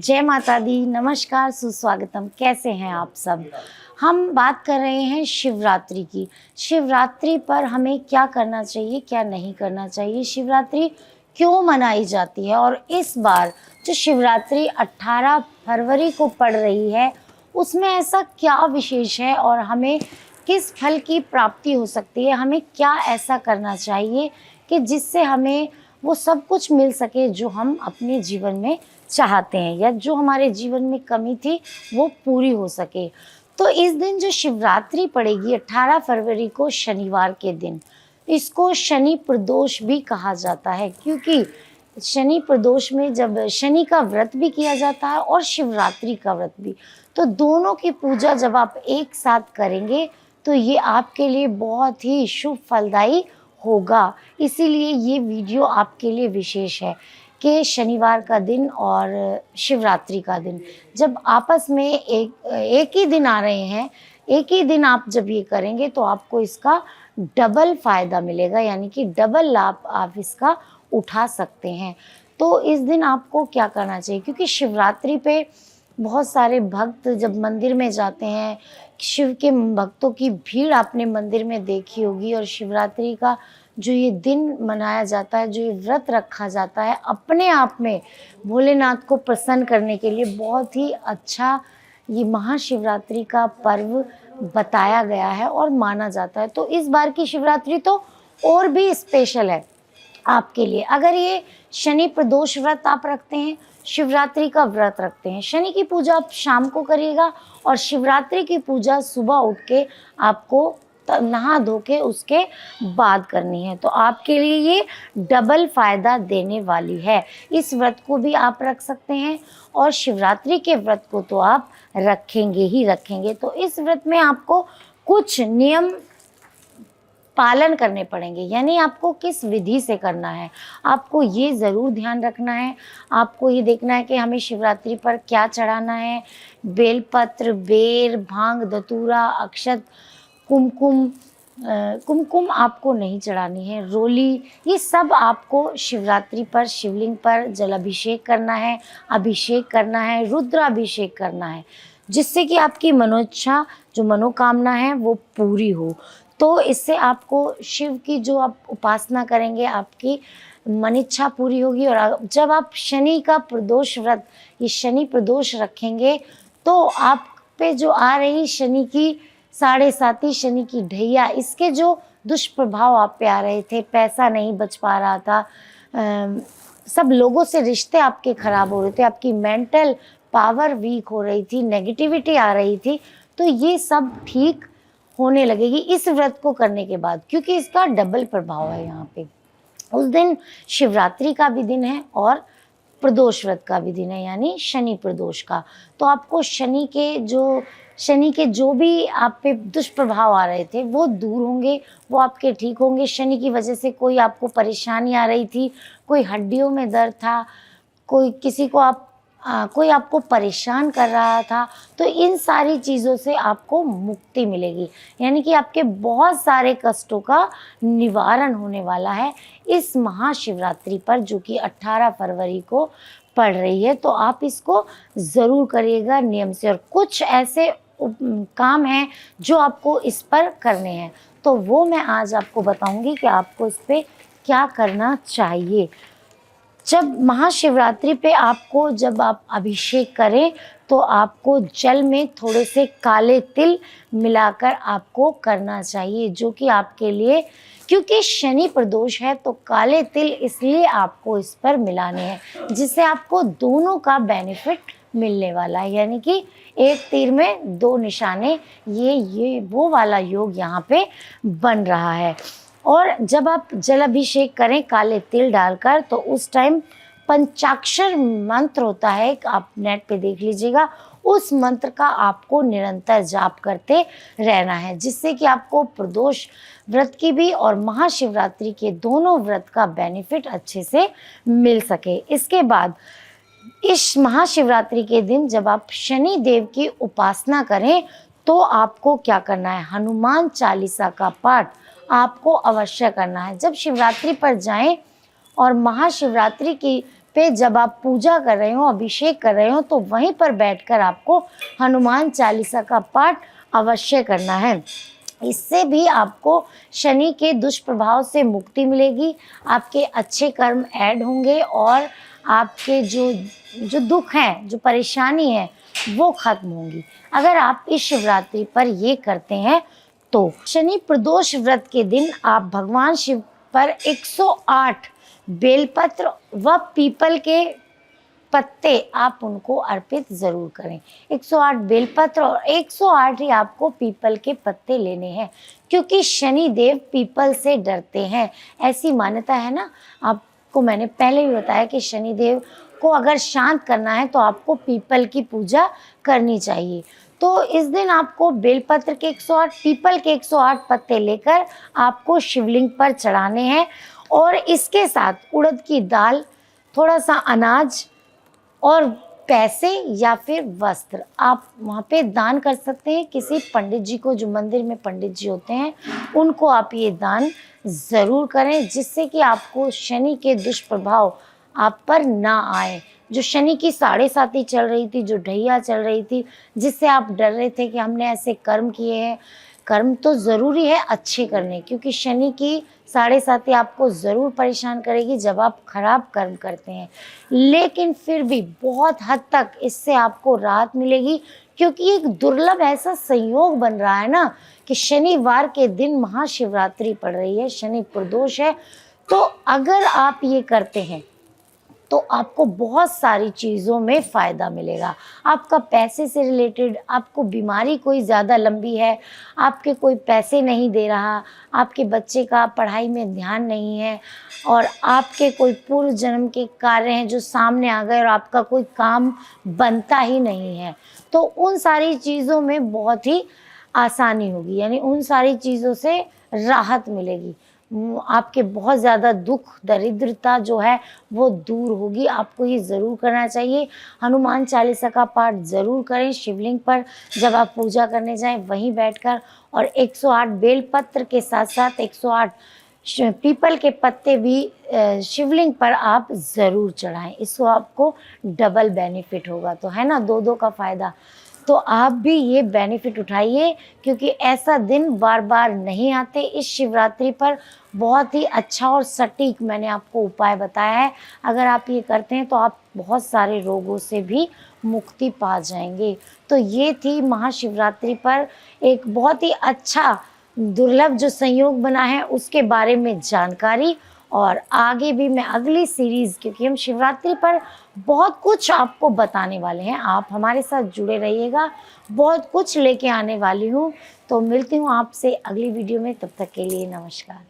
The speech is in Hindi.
जय माता दी, नमस्कार, सुस्वागतम। कैसे हैं आप सब? हम बात कर रहे हैं शिवरात्रि की। शिवरात्रि पर हमें क्या करना चाहिए, क्या नहीं करना चाहिए, शिवरात्रि क्यों मनाई जाती है और इस बार जो शिवरात्रि 18 फरवरी को पड़ रही है उसमें ऐसा क्या विशेष है और हमें किस फल की प्राप्ति हो सकती है, हमें क्या ऐसा करना चाहिए कि जिससे हमें वो सब कुछ मिल सके जो हम अपने जीवन में चाहते हैं या जो हमारे जीवन में कमी थी वो पूरी हो सके। तो इस दिन जो शिवरात्रि पड़ेगी 18 फरवरी को, शनिवार के दिन, इसको शनि प्रदोष भी कहा जाता है, क्योंकि शनि प्रदोष में जब शनि का व्रत भी किया जाता है और शिवरात्रि का व्रत भी, तो दोनों की पूजा जब आप एक साथ करेंगे तो ये आपके लिए बहुत ही शुभ फलदायी होगा। इसीलिए ये वीडियो आपके लिए विशेष है कि शनिवार का दिन और शिवरात्रि का दिन जब आपस में एक ही दिन आ रहे हैं, एक ही दिन आप जब ये करेंगे तो आपको इसका डबल फ़ायदा मिलेगा, यानी कि डबल लाभ आप इसका उठा सकते हैं। तो इस दिन आपको क्या करना चाहिए, क्योंकि शिवरात्रि पे बहुत सारे भक्त जब मंदिर में जाते हैं, शिव के भक्तों की भीड़ आपने मंदिर में देखी होगी, और शिवरात्रि का जो ये दिन मनाया जाता है, जो ये व्रत रखा जाता है, अपने आप में भोलेनाथ को प्रसन्न करने के लिए बहुत ही अच्छा ये महाशिवरात्रि का पर्व बताया गया है और माना जाता है। तो इस बार की शिवरात्रि तो और भी स्पेशल है आपके लिए। अगर ये शनि प्रदोष व्रत आप रखते हैं, शिवरात्रि का व्रत रखते हैं, शनि की पूजा आप शाम को करिएगा और शिवरात्रि की पूजा सुबह उठ के आपको नहा धो के उसके बाद करनी है, तो आपके लिए ये डबल फ़ायदा देने वाली है। इस व्रत को भी आप रख सकते हैं और शिवरात्रि के व्रत को तो आप रखेंगे ही रखेंगे। तो इस व्रत में आपको कुछ नियम पालन करने पड़ेंगे, यानी आपको किस विधि से करना है, आपको ये ज़रूर ध्यान रखना है। आपको ये देखना है कि हमें शिवरात्रि पर क्या चढ़ाना है। बेलपत्र, बेर, भांग, धतूरा, अक्षत, कुमकुम आपको नहीं चढ़ानी है, रोली, ये सब आपको शिवरात्रि पर शिवलिंग पर जलाभिषेक करना है, अभिषेक करना है, रुद्राभिषेक करना है, जिससे कि आपकी मनोइच्छा, जो मनोकामना है वो पूरी हो। तो इससे आपको शिव की जो आप उपासना करेंगे आपकी मन इच्छा पूरी होगी। और जब आप शनि का प्रदोष व्रत, ये शनि प्रदोष रखेंगे, तो आप पे जो आ रही शनि की 7.5 शनि की ढैया, इसके जो दुष्प्रभाव आप पे आ रहे थे, पैसा नहीं बच पा रहा था, सब लोगों से रिश्ते आपके ख़राब हो रहे थे, आपकी मेंटल पावर वीक हो रही थी, नेगेटिविटी आ रही थी, तो ये सब ठीक होने लगेगी इस व्रत को करने के बाद, क्योंकि इसका डबल प्रभाव है यहाँ पे। उस दिन शिवरात्रि का भी दिन है और प्रदोष व्रत का भी दिन है, यानी शनि प्रदोष का। तो आपको शनि के जो भी आप पे दुष्प्रभाव आ रहे थे वो दूर होंगे, वो आपके ठीक होंगे। शनि की वजह से कोई आपको परेशानी आ रही थी, कोई हड्डियों में दर्द था, कोई आपको परेशान कर रहा था, तो इन सारी चीज़ों से आपको मुक्ति मिलेगी, यानी कि आपके बहुत सारे कष्टों का निवारण होने वाला है इस महाशिवरात्रि पर, जो कि 18 फरवरी को पड़ रही है। तो आप इसको ज़रूर करिएगा नियम से। और कुछ ऐसे काम हैं जो आपको इस पर करने हैं, तो वो मैं आज आपको बताऊंगी कि आपको इस पर क्या करना चाहिए। जब महाशिवरात्रि पे जब आप अभिषेक करें तो आपको जल में थोड़े से काले तिल मिलाकर आपको करना चाहिए, जो कि आपके लिए, क्योंकि शनि प्रदोष है तो काले तिल इसलिए आपको इस पर मिलाने हैं, जिससे आपको दोनों का बेनिफिट मिलने वाला है, यानी कि एक तीर में दो निशाने, ये वो वाला योग यहाँ पे बन रहा है। और जब आप जल अभिषेक करें काले तिल डालकर, तो उस टाइम पंचाक्षर मंत्र होता है, आप नेट पे देख लीजिएगा, उस मंत्र का आपको निरंतर जाप करते रहना है, जिससे कि आपको प्रदोष व्रत की भी और महाशिवरात्रि के दोनों व्रत का बेनिफिट अच्छे से मिल सके। इसके बाद इस महाशिवरात्रि के दिन जब आप शनि देव की उपासना करें तो आपको क्या करना है, हनुमान चालीसा का पाठ आपको अवश्य करना है। जब शिवरात्रि पर जाएं और महाशिवरात्रि की पे जब आप पूजा कर रहे हो, अभिषेक कर रहे हो, तो वहीं पर बैठकर आपको हनुमान चालीसा का पाठ अवश्य करना है। इससे भी आपको शनि के दुष्प्रभाव से मुक्ति मिलेगी, आपके अच्छे कर्म ऐड होंगे और आपके जो दुख हैं, जो परेशानी है, वो खत्म होंगी अगर आप इस शिवरात्रि पर ये करते हैं। तो शनि प्रदोष व्रत के दिन आप भगवान शिव पर 108 बेलपत्र व पीपल के पत्ते आप उनको अर्पित ज़रूर करें। 108 बेलपत्र और 108 ही आपको पीपल के पत्ते लेने हैं, क्योंकि शनि देव पीपल से डरते हैं। ऐसी मान्यता है ना, आपको मैंने पहले भी बताया कि शनि देव को अगर शांत करना है तो आपको पीपल की पूजा करनी चाहिए। तो इस दिन आपको बेलपत्र के 108, पीपल के 108 पत्ते लेकर आपको शिवलिंग पर चढ़ाने हैं और इसके साथ उड़द की दाल, थोड़ा सा अनाज और पैसे या फिर वस्त्र आप वहाँ पे दान कर सकते हैं। किसी पंडित जी को, जो मंदिर में पंडित जी होते हैं, उनको आप ये दान ज़रूर करें, जिससे कि आपको शनि के दुष्प्रभाव आप पर ना आए। जो शनि की 7.5 चल रही थी, जो ढैया चल रही थी, जिससे आप डर रहे थे कि हमने ऐसे कर्म किए हैं। कर्म तो ज़रूरी है अच्छे करने, क्योंकि शनि की 7.5 आपको ज़रूर परेशान करेगी जब आप खराब कर्म करते हैं, लेकिन फिर भी बहुत हद तक इससे आपको राहत मिलेगी, क्योंकि एक दुर्लभ ऐसा संयोग बन रहा है ना कि शनिवार के दिन महाशिवरात्रि पड़ रही है, शनि प्रदोष है। तो अगर आप ये करते हैं तो आपको बहुत सारी चीज़ों में फ़ायदा मिलेगा। आपका पैसे से रिलेटेड, आपको बीमारी कोई ज़्यादा लंबी है, आपके कोई पैसे नहीं दे रहा, आपके बच्चे का पढ़ाई में ध्यान नहीं है, और आपके कोई पूर्व जन्म के कार्य हैं जो सामने आ गए और आपका कोई काम बनता ही नहीं है, तो उन सारी चीज़ों में बहुत ही आसानी होगी, यानी उन सारी चीज़ों से राहत मिलेगी। आपके बहुत ज़्यादा दुख दरिद्रता जो है वो दूर होगी। आपको ये ज़रूर करना चाहिए। हनुमान चालीसा का पाठ ज़रूर करें शिवलिंग पर जब आप पूजा करने जाएं, वहीं बैठकर, और 108 बेलपत्र के साथ साथ 108 पीपल के पत्ते भी शिवलिंग पर आप ज़रूर चढ़ाएं। इसको आपको डबल बेनिफिट होगा, तो है ना, दो का फ़ायदा। तो आप भी ये बेनिफिट उठाइए, क्योंकि ऐसा दिन बार बार नहीं आते। इस शिवरात्रि पर बहुत ही अच्छा और सटीक मैंने आपको उपाय बताया है। अगर आप ये करते हैं तो आप बहुत सारे रोगों से भी मुक्ति पा जाएंगे। तो ये थी महाशिवरात्रि पर एक बहुत ही अच्छा दुर्लभ जो संयोग बना है उसके बारे में जानकारी। और आगे भी मैं अगली सीरीज़, क्योंकि हम शिवरात्रि पर बहुत कुछ आपको बताने वाले हैं, आप हमारे साथ जुड़े रहिएगा, बहुत कुछ लेके आने वाली हूँ। तो मिलती हूँ आपसे अगली वीडियो में, तब तक के लिए नमस्कार।